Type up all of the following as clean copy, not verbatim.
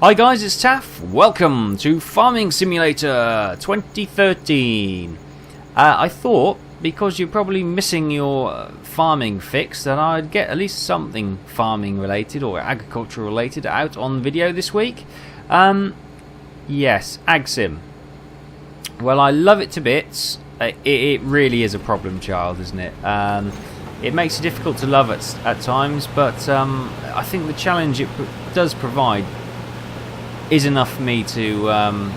Hi guys, it's Taff. Welcome to Farming Simulator 2013. I thought, because you're probably missing your farming fix, that I'd get at least something farming related or agriculture related out on video this week. Yes, AgSim. Well, I love it to bits. It really is a problem child, isn't it? It makes it difficult to love at times, but I think the challenge it does provide is enough for me to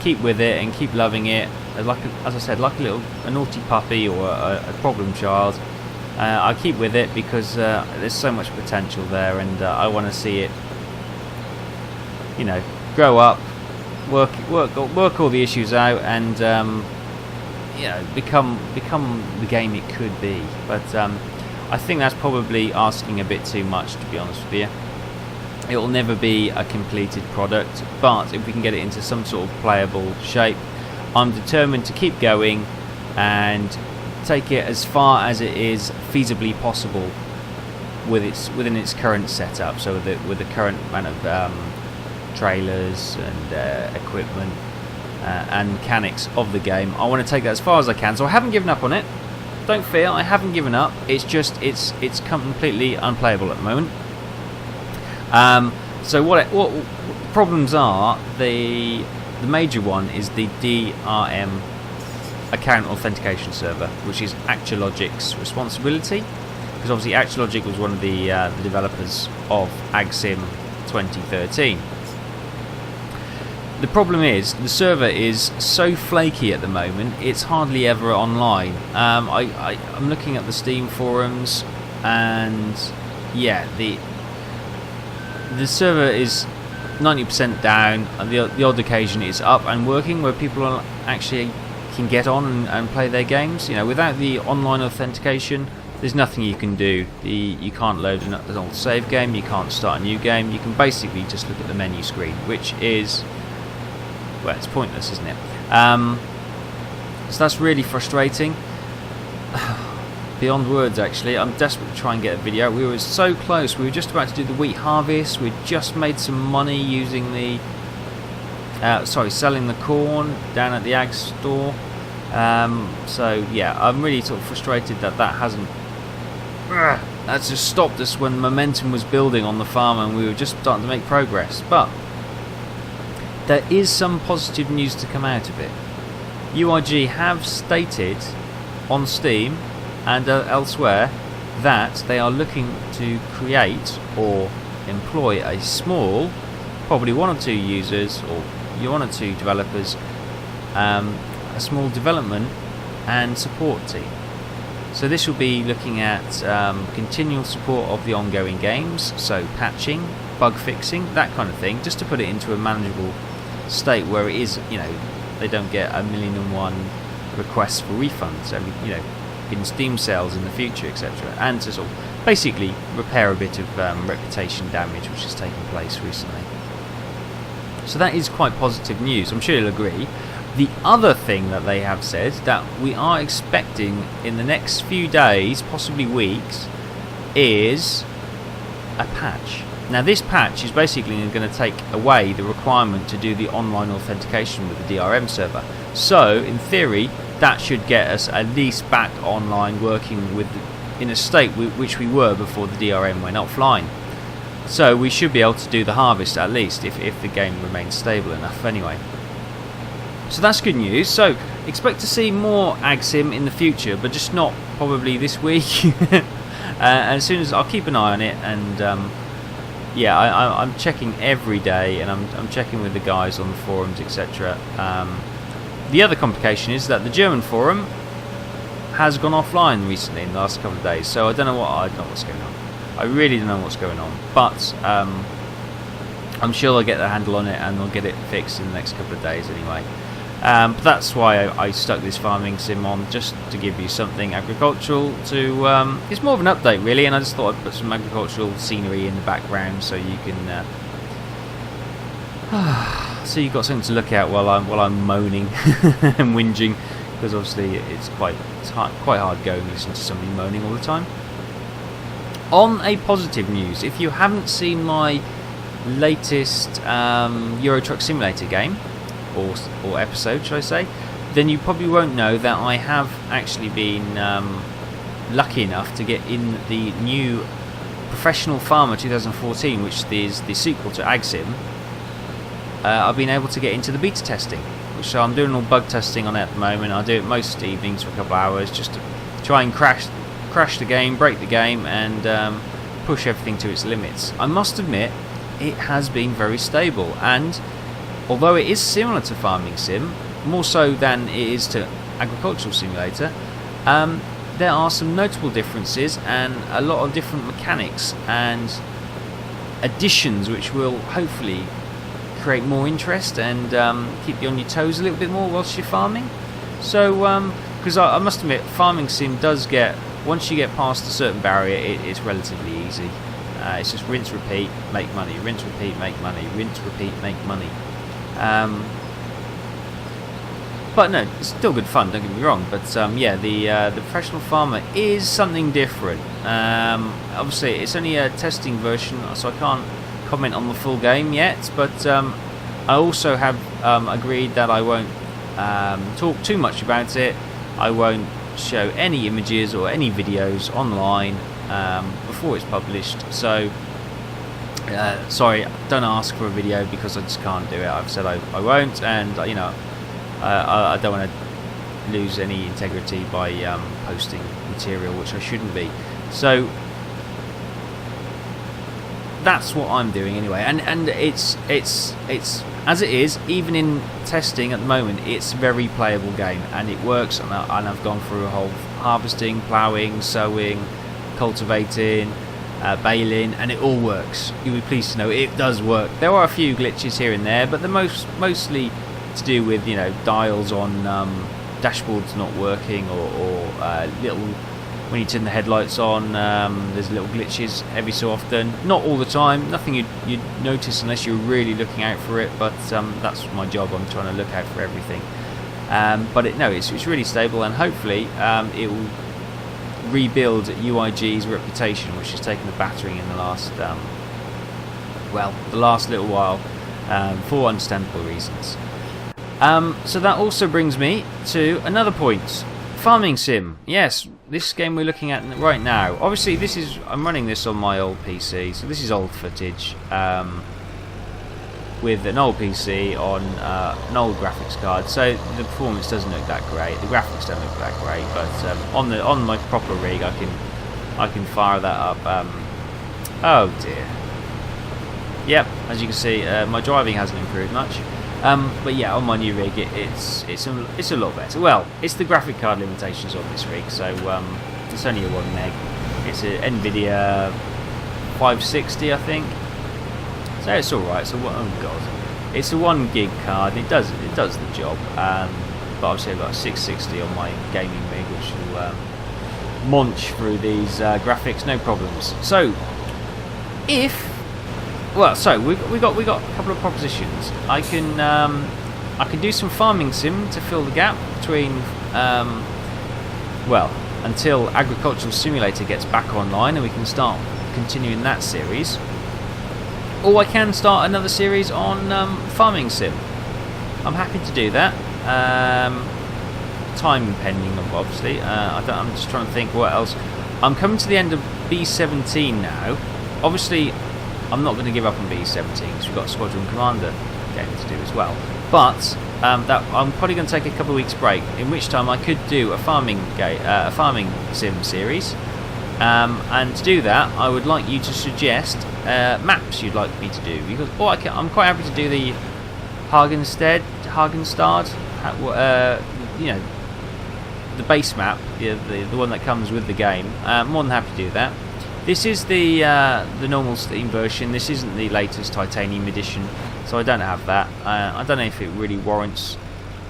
keep with it and keep loving it. As I said, like a naughty puppy or a problem child. I keep with it because there's so much potential there, and I want to see it, grow up, work all the issues out, and become the game it could be. But I think that's probably asking a bit too much, to be honest with you. It will never be a completed product, but if we can get it into some sort of playable shape, I'm determined to keep going and take it as far as it is feasibly possible within its current setup. So with the current amount of trailers and equipment and mechanics of the game, I want to take that as far as I can. So I haven't given up on it. Don't fear, I haven't given up. It's just it's completely unplayable at the moment. So what problems are, the major one is the DRM account authentication server, which is Actiologic's responsibility, because obviously Actiologic was one of the developers of AgSim 2013. The problem is the server is so flaky at the moment, it's hardly ever online. I'm looking at the Steam forums, and yeah, the server is 90% down, and the odd occasion it's up and working where people actually can get on and play their games. Without the online authentication, there's nothing you can do. You can't load an old save game, you can't start a new game, you can basically just look at the menu screen, which is, well, it's pointless, isn't it? So that's really frustrating. Beyond words, actually. I'm desperate to try and get a video. We were so close. We were just about to do the wheat harvest. We'd just made some money using selling the corn down at the ag store. So yeah, I'm really sort of frustrated that hasn't. That's just stopped us when momentum was building on the farm and we were just starting to make progress. But there is some positive news to come out of it. UIG have stated on Steam and elsewhere that they are looking to create or employ a small, probably one or two users or one or two developers, a small development and support team. So this will be looking at continual support of the ongoing games, so patching, bug fixing, that kind of thing, just to put it into a manageable state where it is, they don't get 1,000,001 requests for refunds in Steam sales in the future, etc., and to sort of basically repair a bit of reputation damage which has taken place recently. So that is quite positive news. I'm sure you'll agree. The other thing that they have said that we are expecting in the next few days, possibly weeks, is a patch. Now this patch is basically going to take away the requirement to do the online authentication with the DRM server. So in theory, that should get us at least back online working in a state which we were before the DRM went offline. So we should be able to do the harvest at least if the game remains stable enough anyway. So that's good news. So expect to see more AgSim in the future, but just not probably this week. As soon as I'll keep an eye on it, and I'm checking every day, and I'm checking with the guys on the forums, etc. The other complication is that the German forum has gone offline recently in the last couple of days, so I don't know what's going on. I really don't know what's going on, but I'm sure they'll get their handle on it and they'll get it fixed in the next couple of days anyway. But that's why I stuck this farming sim on, just to give you something agricultural to. It's more of an update really, and I just thought I'd put some agricultural scenery in the background so you can. So you've got something to look at while I'm moaning and whinging, because obviously it's quite hard going listening to somebody moaning all the time. On a positive news, if you haven't seen my latest Euro Truck Simulator game, or episode, should I say, then you probably won't know that I have actually been lucky enough to get in the new Professional Farmer 2014, which is the sequel to Exile. I've been able to get into the beta testing, so I'm doing all bug testing on it at the moment. I do it most evenings for a couple of hours just to try and crash the game, break the game, and push everything to its limits. I must admit, it has been very stable, and although it is similar to Farming Sim, more so than it is to Agricultural Simulator, there are some notable differences and a lot of different mechanics and additions which will hopefully create more interest and keep you on your toes a little bit more whilst you're farming. So, because I must admit, Farming Sim does get, once you get past a certain barrier, it's relatively easy. It's just rinse, repeat, make money, rinse, repeat, make money, rinse, repeat, make money. But no, it's still good fun, don't get me wrong. But yeah, the Professional Farmer is something different. Obviously, it's only a testing version, so I can't comment on the full game yet. But I also have agreed that I won't talk too much about it. I won't show any images or any videos online before it's published. So sorry, don't ask for a video because I just can't do it. I've said I won't, and you know, I don't want to lose any integrity by posting material which I shouldn't be. So that's what I'm doing anyway, and it's as it is, even in testing at the moment, it's a very playable game, and it works. And I've gone through a whole harvesting, ploughing, sowing, cultivating, baling, and it all works. You'll be pleased to know it does work. There are a few glitches here and there, but the mostly to do with, you know, dials on dashboards not working, or little, when you turn the headlights on, there's little glitches every so often. Not all the time, nothing you'd notice unless you're really looking out for it, but that's my job. I'm trying to look out for everything. But it's really stable, and hopefully it will rebuild UIG's reputation, which has taken a battering in the last little while, for understandable reasons. So that also brings me to another point. Farming Sim. Yes, this game we're looking at right now. Obviously, I'm running this on my old PC, so this is old footage with an old PC on an old graphics card. So the performance doesn't look that great. The graphics don't look that great, but on my proper rig, I can fire that up. Oh dear. Yep, as you can see, my driving hasn't improved much. But yeah, on my new rig, it's a lot better. Well, it's the graphic card limitations on this rig, so it's only a 1 meg. It's an NVIDIA 560, I think. So it's all right. So oh god, it's a 1 gig card. It does the job. But obviously I've got a 660 on my gaming rig, which will munch through these graphics, no problems. So we got a couple of propositions. I can do some Farming Sim to fill the gap between until Agricultural Simulator gets back online and we can start continuing that series. Or I can start another series on Farming Sim. I'm happy to do that. Time pending, obviously. I'm just trying to think what else. I'm coming to the end of B17 now. Obviously, I'm not going to give up on B17 because we've got a Squadron Commander game to do as well. But I'm probably going to take a couple of weeks break, in which time I could do a farming sim series. And to do that, I would like you to suggest maps you'd like me to do, because I'm quite happy to do the Hagenstad, the base map, the one that comes with the game. More than happy to do that. This is the normal Steam version. This isn't the latest Titanium edition, so I don't have that. I don't know if it really warrants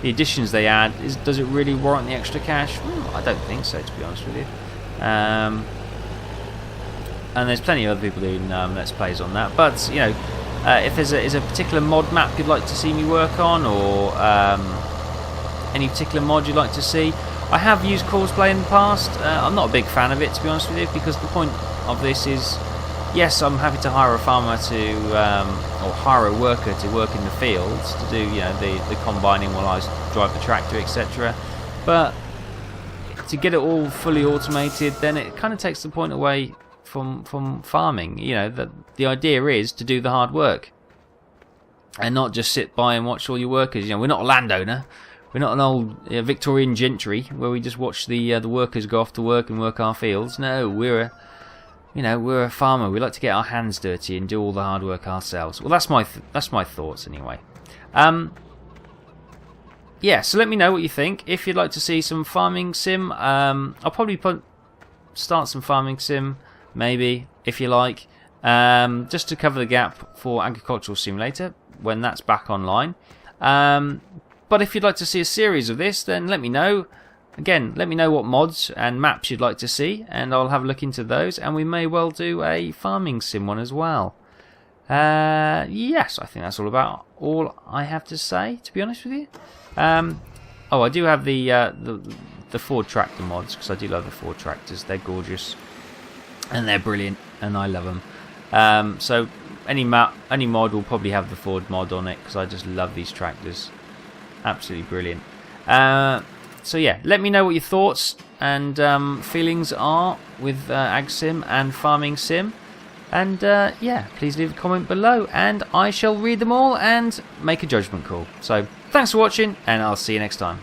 the additions they add. Does it really warrant the extra cash? I don't think so, to be honest with you. And there's plenty of other people doing Let's Plays on that. But you know, if there's a particular mod map you'd like to see me work on, or any particular mod you'd like to see, I have used Cosplay in the past. I'm not a big fan of it, to be honest with you, because the point of this is yes, I'm happy to hire a farmer to, or hire a worker to work in the fields to do, the combining while I drive the tractor, etc. But to get it all fully automated, then it kind of takes the point away from farming. The idea is to do the hard work and not just sit by and watch all your workers. We're not a landowner. We're not an old Victorian gentry where we just watch the workers go off to work and work our fields. No, we're a farmer. We like to get our hands dirty and do all the hard work ourselves. Well, that's my thoughts anyway. Yeah, so let me know what you think. If you'd like to see some farming sim, I'll probably start some farming sim, maybe, if you like, just to cover the gap for Agricultural Simulator when that's back online. But if you'd like to see a series of this, then let me know. Again, let me know what mods and maps you'd like to see, and I'll have a look into those, and we may well do a farming sim one as well. Yes, I think that's all I have to say, to be honest with you. I do have the Ford tractor mods, because I do love the Ford tractors. They're gorgeous, and they're brilliant, and I love them. So any mod will probably have the Ford mod on it, because I just love these tractors. Absolutely brilliant. So yeah, let me know what your thoughts and feelings are with Ag Sim and Farming Sim. And yeah, please leave a comment below and I shall read them all and make a judgment call. So thanks for watching and I'll see you next time.